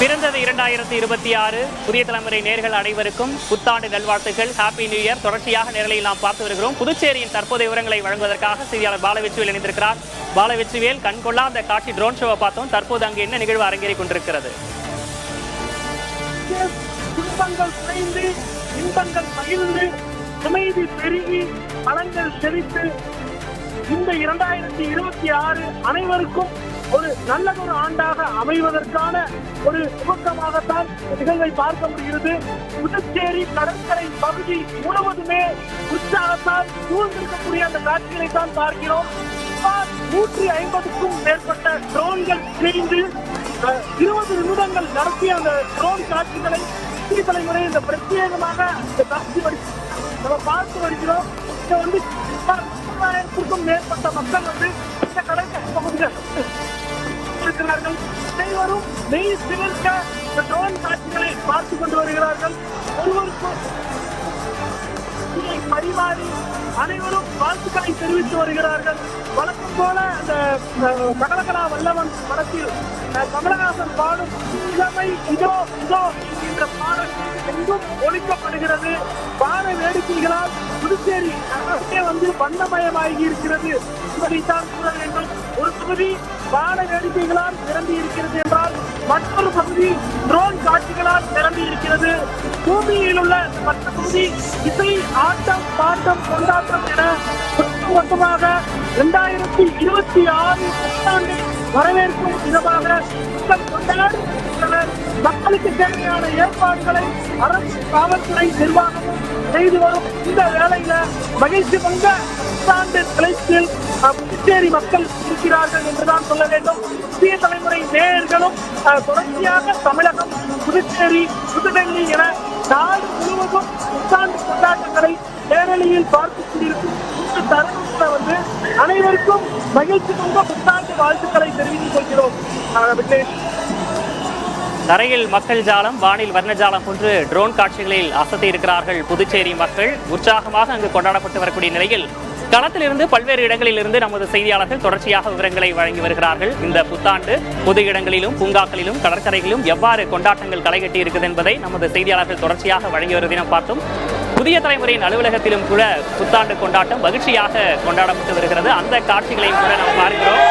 பிறந்தது 2026. புதிய தலைமுறை நேர்கள் அனைவருக்கும் புத்தாண்டு நல்வாழ்த்துக்கள். Happy new year. தொடர்ச்சியாக நேரலையில் நாம் பார்த்து வருகிறோம். புதுச்சேரியின் தற்போதைய விவரங்களை வழங்குவதற்காக செய்தியாளர் பாலவெற்றிவேல் இணைந்திருக்கிறார். பாலவெற்றிவேல், கண்கொள்ளா காட்சி ட்ரோன் ஷோவை பார்த்தோம். தற்போது அங்கு என்ன நிகழ்வு அரங்கேறிக் கொண்டிருக்கிறது? துன்பங்கள் குறைந்து, இன்பங்கள் மகிழ்ந்து, அமைதி பெருகி, பலங்கள் செழித்து, இந்த 2026 அனைவருக்கும் ஒரு நல்லதொரு ஆண்டாக அமைவதற்கான ஒரு துவக்கமாகத்தான் நிகழ்வை பார்க்க முடிகிறது. புதுச்சேரி கடற்கரை பகுதி முழுவதுமே உற்சாகத்தால் சூழ்ந்திருக்கக்கூடிய அந்த காட்சிகளை தான் பார்க்கிறோம். 150க்கும் மேற்பட்ட ட்ரோன்கள் இணைந்து 20 நிமிடங்கள் நடத்திய அந்த ட்ரோன் காட்சிகளை புதிய தலைமுறை இந்த பிரத்யேகமாக இந்த காட்சி நம்ம பார்த்து வருகிறோம். இங்க வந்து 30,000க்கும் மேற்பட்ட மக்கள் வந்து இந்த கடற்கரை பகுதியில் இருக்கிறார்கள். அனைவரும் மெய் சிலிர்க்க இந்த ட்ரோன் காட்சிகளை பார்த்துக் கொண்டு வருகிறார்கள். ஒருவருக்கும் பரிமாறி அனைவரும் வாழ்த்துக்களை தெரிவித்து வருகிறார்கள். வழக்கம் போல அந்த சகலகலா வல்லவன் படத்தில் கமலஹாசன் பாடும் இளமை இதோ இதோ என்ற பாடல் எங்கும் ஒழிக்கப்படுகிறது. வான வேடிக்கைகளால் புதுச்சேரி வந்து வண்ணமயமாகி இருக்கிறது என்பதைத்தான் கூற வேண்டும். ஒரு பகுதி வான வேடிக்கைகளால் நிரம்பி இருக்கிறது என்றால் மற்றொரு பகுதி ட்ரோன் காட்சிகளால் நிரம்பி இருக்கிறது. பூமியில் உள்ள மற்ற பகுதி இசை, ஆட்டம், பாட்டம், கொண்டாட்டம் என மொத்தமாக 2026 புத்தாண்டை வரவேற்கும் விதமாக கொண்டாடுகின்றனர். மக்களுக்கு தேவையான ஏற்பாடுகளை அரசு காவல்துறை நிர்வாகமும் செய்து வரும் இந்த வேளையில மகிழ்ச்சி பொங்க புத்தாண்டு தலைப்பில் புதுச்சேரி மக்கள் இருக்கிறார்கள் என்றுதான் சொல்ல வேண்டும். புதிய தலைமுறை நேயர்களும் தொடர்ச்சியாக தமிழகம், புதுச்சேரி, புதுடெல்லி என நாடு முழுவதும் புத்தாண்டு கொண்டாட்டங்களை நேரலையில் பார்த்துக் கொண்டிருக்கும் இந்த தருணத்தில் வந்து அனைவருக்கும் மகிழ்ச்சி பொங்க புத்தாண்டு வாழ்த்துக்களை தெரிவித்துக் கொள்கிறோம். தரையில் மக்கள் ஜாலம், வானில் வர்ணஜாலம் போன்று ட்ரோன் காட்சிகளில் அசத்தி இருக்கிறார்கள் புதுச்சேரி மக்கள். உற்சாகமாக அங்கு கொண்டாடப்பட்டு வரக்கூடிய நிலையில் களத்திலிருந்து பல்வேறு இடங்களில் இருந்து நமது செய்தியாளர்கள் தொடர்ச்சியாக விவரங்களை வழங்கி வருகிறார்கள். இந்த புத்தாண்டு பொது இடங்களிலும், பூங்காக்களிலும், கடற்கரைகளிலும் எவ்வாறு கொண்டாட்டங்கள் களைகட்டி இருக்குது என்பதை நமது செய்தியாளர்கள் தொடர்ச்சியாக வழங்கி வருவதை நாம் பார்த்தோம். புதிய தலைமுறையின் அலுவலகத்திலும் கூட புத்தாண்டு கொண்டாட்டம் மகிழ்ச்சியாக கொண்டாடப்பட்டு வருகிறது. அந்த காட்சிகளையும் கூட நாம் பார்க்கிறோம்.